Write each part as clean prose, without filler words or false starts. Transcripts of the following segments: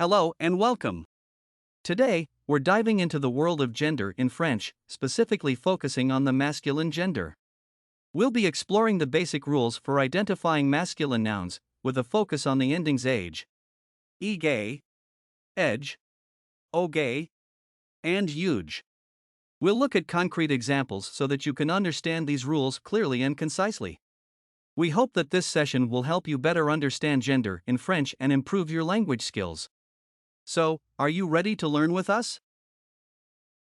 Hello and welcome. Today, we're diving into the world of gender in French, specifically focusing on the masculine gender. We'll be exploring the basic rules for identifying masculine nouns, with a focus on the endings age, égay, edge, ogay, and huge. We'll look at concrete examples so that you can understand these rules clearly and concisely. We hope that this session will help you better understand gender in French and improve your language skills. So, are you ready to learn with us?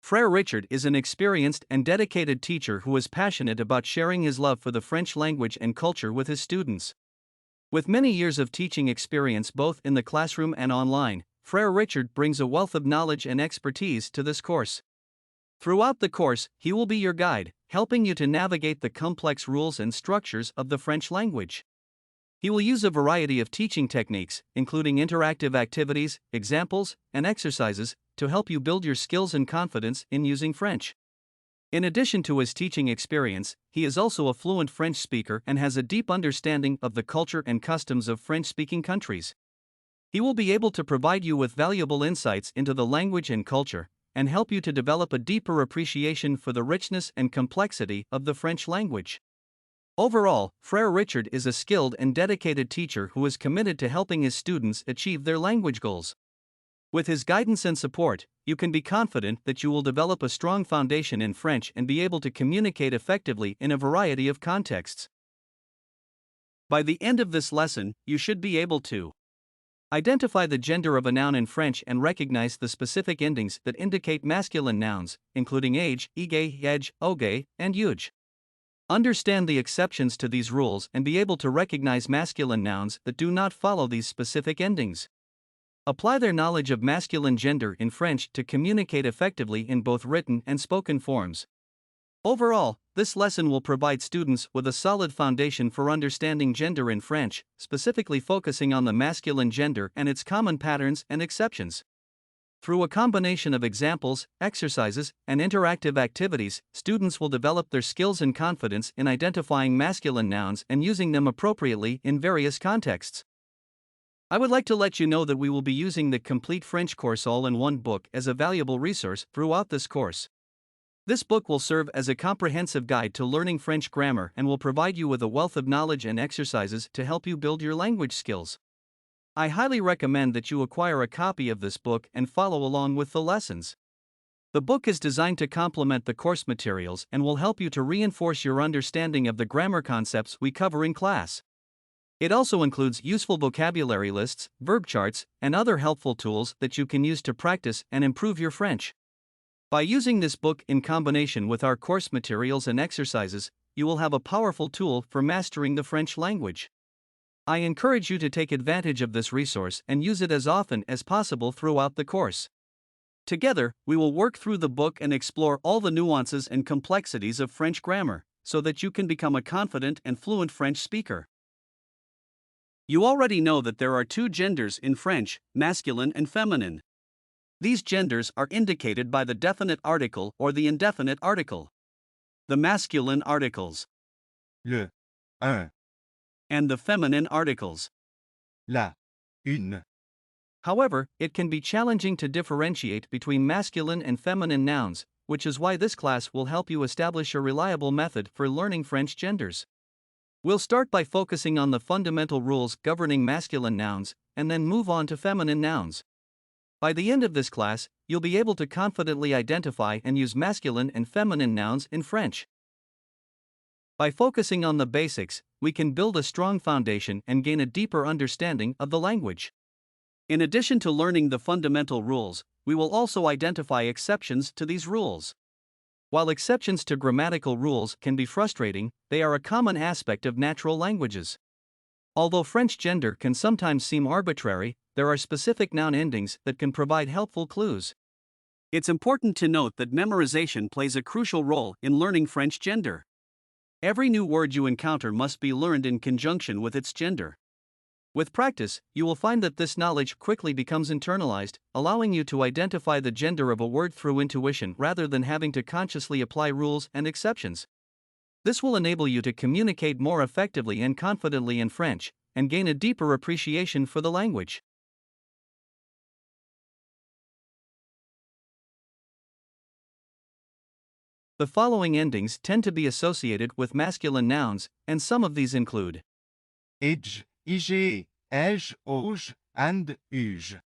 Frère Richard is an experienced and dedicated teacher who is passionate about sharing his love for the French language and culture with his students. With many years of teaching experience both in the classroom and online, Frère Richard brings a wealth of knowledge and expertise to this course. Throughout the course, he will be your guide, helping you to navigate the complex rules and structures of the French language. He will use a variety of teaching techniques, including interactive activities, examples, and exercises, to help you build your skills and confidence in using French. In addition to his teaching experience, he is also a fluent French speaker and has a deep understanding of the culture and customs of French-speaking countries. He will be able to provide you with valuable insights into the language and culture, and help you to develop a deeper appreciation for the richness and complexity of the French language. Overall, Frère Richard is a skilled and dedicated teacher who is committed to helping his students achieve their language goals. With his guidance and support, you can be confident that you will develop a strong foundation in French and be able to communicate effectively in a variety of contexts. By the end of this lesson, you should be able to identify the gender of a noun in French and recognize the specific endings that indicate masculine nouns, including age, égay, edge, ogay, and huge. Understand the exceptions to these rules and be able to recognize masculine nouns that do not follow these specific endings. Apply their knowledge of masculine gender in French to communicate effectively in both written and spoken forms. Overall, this lesson will provide students with a solid foundation for understanding gender in French, specifically focusing on the masculine gender and its common patterns and exceptions. Through a combination of examples, exercises, and interactive activities, students will develop their skills and confidence in identifying masculine nouns and using them appropriately in various contexts. I would like to let you know that we will be using the complete French course all-in-one book as a valuable resource throughout this course. This book will serve as a comprehensive guide to learning French grammar and will provide you with a wealth of knowledge and exercises to help you build your language skills. I highly recommend that you acquire a copy of this book and follow along with the lessons. The book is designed to complement the course materials and will help you to reinforce your understanding of the grammar concepts we cover in class. It also includes useful vocabulary lists, verb charts, and other helpful tools that you can use to practice and improve your French. By using this book in combination with our course materials and exercises, you will have a powerful tool for mastering the French language. I encourage you to take advantage of this resource and use it as often as possible throughout the course. Together, we will work through the book and explore all the nuances and complexities of French grammar, so that you can become a confident and fluent French speaker. You already know that there are two genders in French, masculine and feminine. These genders are indicated by the definite article or the indefinite article. The masculine articles le, un, and the feminine articles. la, une. However, it can be challenging to differentiate between masculine and feminine nouns, which is why this class will help you establish a reliable method for learning French genders. We'll start by focusing on the fundamental rules governing masculine nouns, and then move on to feminine nouns. By the end of this class, you'll be able to confidently identify and use masculine and feminine nouns in French. By focusing on the basics, we can build a strong foundation and gain a deeper understanding of the language. In addition to learning the fundamental rules, we will also identify exceptions to these rules. While exceptions to grammatical rules can be frustrating, they are a common aspect of natural languages. Although French gender can sometimes seem arbitrary, there are specific noun endings that can provide helpful clues. It's important to note that memorization plays a crucial role in learning French gender. Every new word you encounter must be learned in conjunction with its gender. With practice, you will find that this knowledge quickly becomes internalized, allowing you to identify the gender of a word through intuition rather than having to consciously apply rules and exceptions. This will enable you to communicate more effectively and confidently in French, and gain a deeper appreciation for the language. The following endings tend to be associated with masculine nouns, and some of these include age, ige, ege, auge, and uge.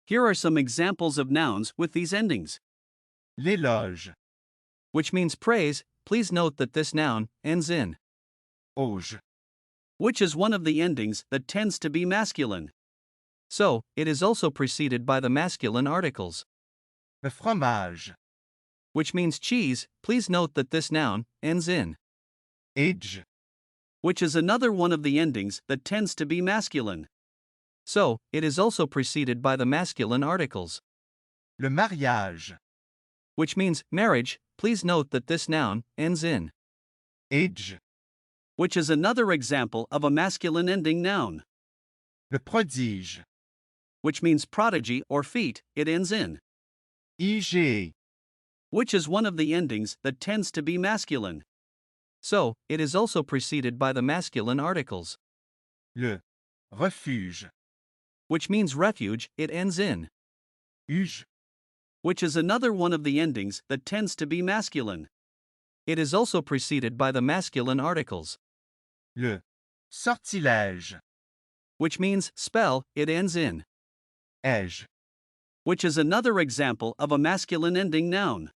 Here are some examples of nouns with these endings. L'éloge, Which means praise. Please note that this noun ends in auge. which is one of the endings that tends to be masculine. So, it is also preceded by the masculine articles. Le fromage, Which means cheese. Please note that this noun ends in age. which is another one of the endings that tends to be masculine. So, it is also preceded by the masculine articles. Le mariage, Which means marriage. Please note that this noun ends in age. which is another example of a masculine ending noun. Le prodige, Which means prodigy or feat. It ends in ige. which is one of the endings that tends to be masculine. So, it is also preceded by the masculine articles. Le refuge, Which means refuge. It ends in uge. which is another one of the endings that tends to be masculine. It is also preceded by the masculine articles. Le sortilège, Which means spell. It ends in ege. which is another example of a masculine ending noun.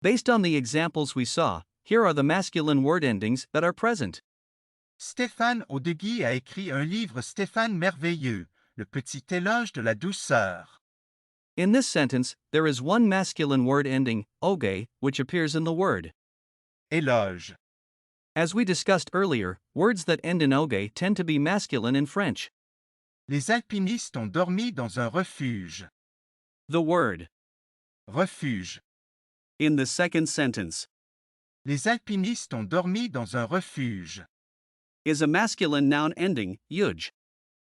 Based on the examples we saw, here are the masculine word endings that are present. Stéphane Audegui a écrit un livre Stéphane merveilleux, le petit éloge de la douceur. In this sentence, there is one masculine word ending, oge, which appears in the word. Éloge, As we discussed earlier, words that end in oge tend to be masculine in French. les alpinistes ont dormi dans un refuge. The word Refuge. in the second sentence Les alpinistes ont dormi dans un refuge. is a masculine noun ending, yuge.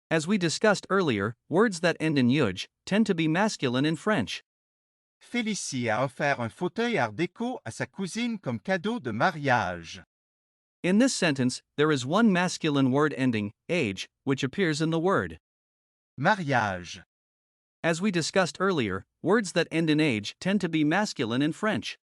As we discussed earlier, words that end in yuge tend to be masculine in French. Félicie a offert un fauteuil art déco à sa cousine comme cadeau de mariage. In this sentence, there is one masculine word ending, age, which appears in the word. Mariage. As we discussed earlier, words that end in age tend to be masculine in French.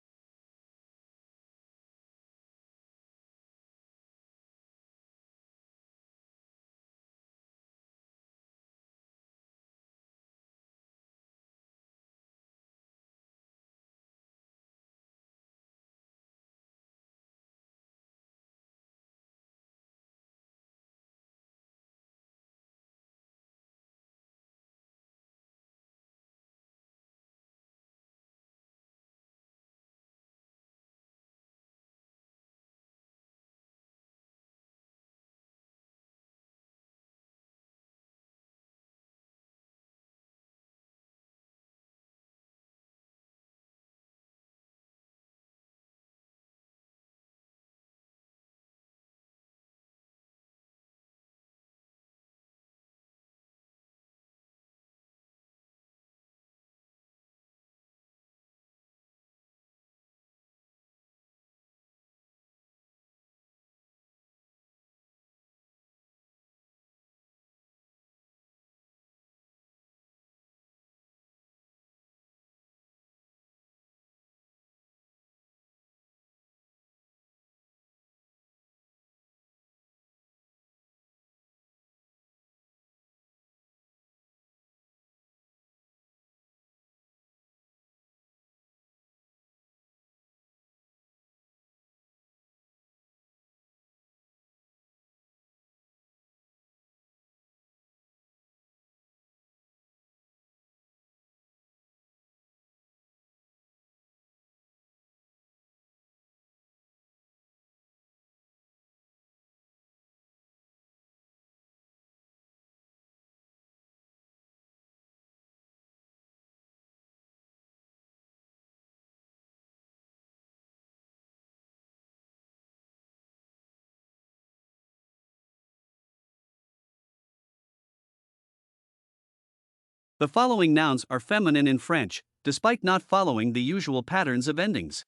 The following nouns are feminine in French, despite not following the usual patterns of endings.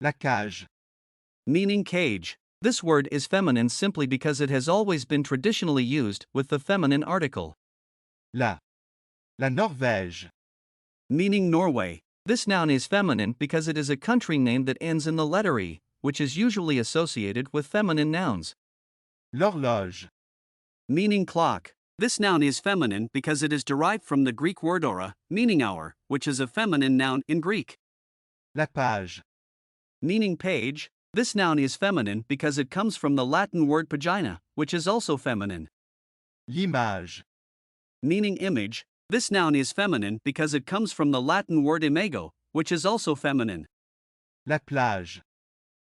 La cage. Meaning cage. This word is feminine simply because it has always been traditionally used with the feminine article. La Norvège. Meaning Norway. This noun is feminine because it is a country name that ends in the letter E, which is usually associated with feminine nouns. L'horloge. Meaning clock. This noun is feminine because it is derived from the Greek word ora, meaning hour, which is a feminine noun in Greek. La page. Meaning page. This noun is feminine because it comes from the Latin word pagina, which is also feminine. L'image. Meaning image. This noun is feminine because it comes from the Latin word imago, which is also feminine. La plage.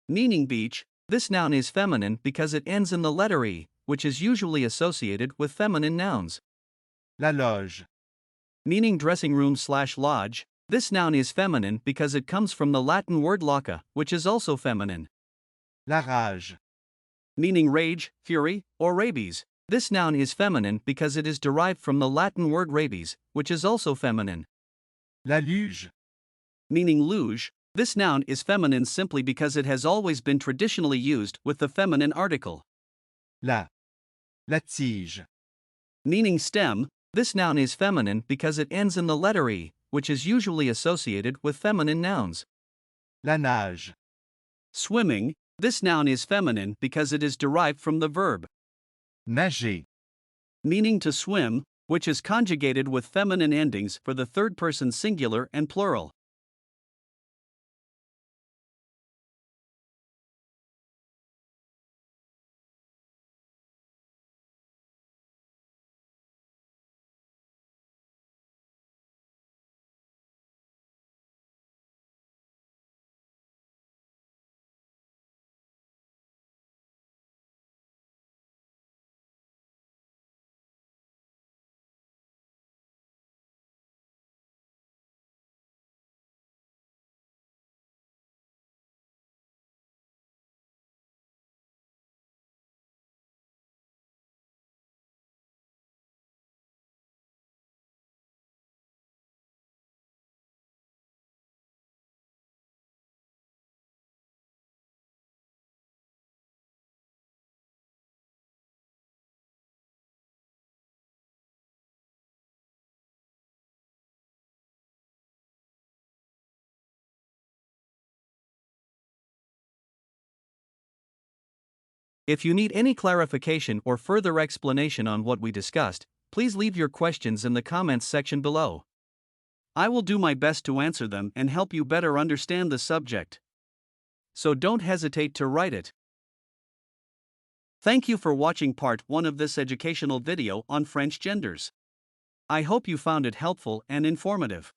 Meaning beach. This noun is feminine because it ends in the letter E, which is usually associated with feminine nouns. La loge. Meaning dressing room/lodge. This noun is feminine because it comes from the Latin word loca, which is also feminine. La rage. Meaning rage, fury, or rabies. This noun is feminine because it is derived from the Latin word rabies, which is also feminine. La luge. Meaning luge. This noun is feminine simply because it has always been traditionally used with the feminine article. La tige. Meaning stem. This noun is feminine because it ends in the letter E, which is usually associated with feminine nouns. La nage. Swimming. This noun is feminine because it is derived from the verb Nager. meaning to swim, which is conjugated with feminine endings for the third person singular and plural. If you need any clarification or further explanation on what we discussed, please leave your questions in the comments section below. I will do my best to answer them and help you better understand the subject. So don't hesitate to write it. Thank you for watching part 1 of this educational video on French genders. I hope you found it helpful and informative.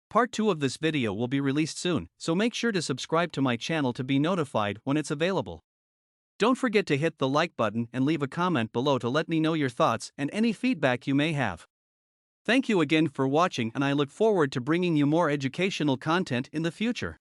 Part 2 of this video will be released soon, so make sure to subscribe to my channel to be notified when it's available. Don't forget to hit the like button and leave a comment below to let me know your thoughts and any feedback you may have. Thank you again for watching, and I look forward to bringing you more educational content in the future.